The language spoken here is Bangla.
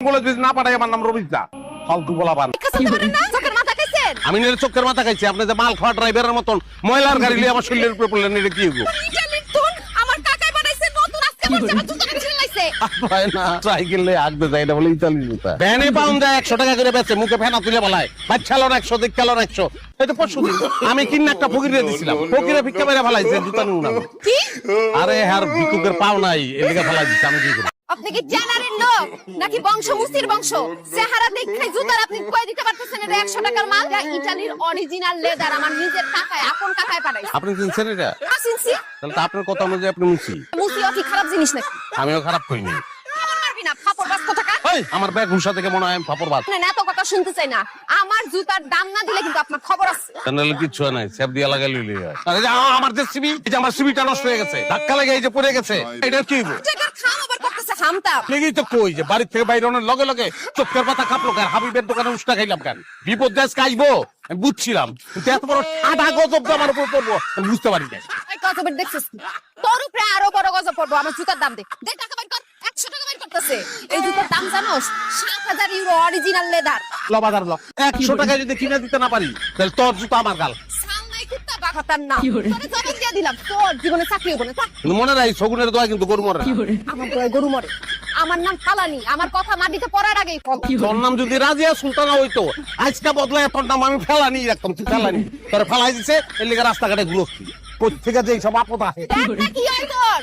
বলে যদি না পাঠাই আমার নাম রবিদা ফালতু বলাবান। আমি নিজের চোখের মাথা খাইছি, আপনি যে মাল খাওয়া ড্রাইভারের মতন ময়লার গাড়ি নিয়ে আমার শরীরের উপরে পড়লেন, এটা কি হইব? সাইকেল আগতে যায়, এটা বলে ইতালি জুতা। ভ্যানে পাউন্ড দেয় 100 টাকা করে বেচে, মুখে ফেনা তুলে বলায় বাচ্চালোর 100 দিকালোর 100। এই তো পরশুদিন আমি কিনা একটা ফকিরে দিছিলাম, ফকিরে ভিক্ষা মেরে ফেলাইছে জুতা নিউ না। আরে হার ভিক্ষুকের পাও নাই, এদিকে ফেলাই দিছে। আমি কি করি? আপনি কি জেনারেল লোক নাকি বংশ মুসির বংশ? চেহারা দেখে জুতার আপনি কই দিতে পারতেছেন? এটা 100 টাকার মাল, যা ইতালির অরিজিনাল লেদার, আমার নিজের টাকায় আপন টাকায় পাঠাইছে। আপনি চিনছেন এটা? আসিনছি তাহলে তো আপনার কথা অনুযায়ী আপনি মুসি। মুসিও কি খারাপ জিনিস নাকি? আমিও খারাপ কইনি। আমার মারবি না, ফাপড় বাস কোথাকা। এই আমার ব্যাগ হুসা থেকে মনে হয় আমি ফাপড় বাজ। না এত কথা শুনতে চাই না, আমার জুতার দাম না দিলে কিন্তু আপনার খবর আছে। তাহলে কিচ্ছু নাই, সেফ দিয়া লাগাই লইলি হয়। আরে যে আমার যে সিবি, এই যে আমার সিবিটা নষ্ট হয়ে গেছে, ধাক্কা লাগে এই যে পড়ে গেছে, এটা কি হইব? যেটা খাম আবার করতেছে হামতা। লেগেই তো কই যে বাড়ি থেকে বাইরে অনেক লগে লগে চোখের পাতা কাঁপলো কেন? হাবিবের দোকানে উষ্টা খাইলাম কেন? বিপদ দেশ কাইবো আমি বুঝছিলাম, কিন্তু এত বড় ঠাডা গজব যে আমার উপর পড়বো আমি বুঝতে পারি না। এই গজবের দেখছিস কি? তোর উপরে আরো বড় গজব পড়বো। আমার জুতার দাম দে, দে টাকা বাইর কর। 100 টাকা বাইর করতেছে। এই জুতার দাম জানোস? 7000 ইউরো, অরিজিনাল লেদার। লবাদার ল 100 টাকা যদি কিনে দিতে না পারি তাহলে তোর জুতা আমার গাল। সামনে কুত্তা বাঘাতার না, তোরে জবাব দিয়ে দিলাম, তোর জীবনে চাকরি হবে না। কিন্তু মনে রাখ, শগুনের দোয়া কিন্তু গরু মরে না। আমার দয় গরু মরে। আমার নাম কালানি, আমার কথা মাটিতে পড়ার আগেই ফল। তোর নাম যদি রাজিয়া সুলতানা হইতো, আজকে বদলায় তোর নাম আমি ফেলানি রাখতাম। তুই ফেলানি, তোর ফেলাই দিছে এর লিগে রাস্তাঘাটে ঘুরছি। কোথেকে যে সব আপদ আসে। দেখটা কি হয় তোর?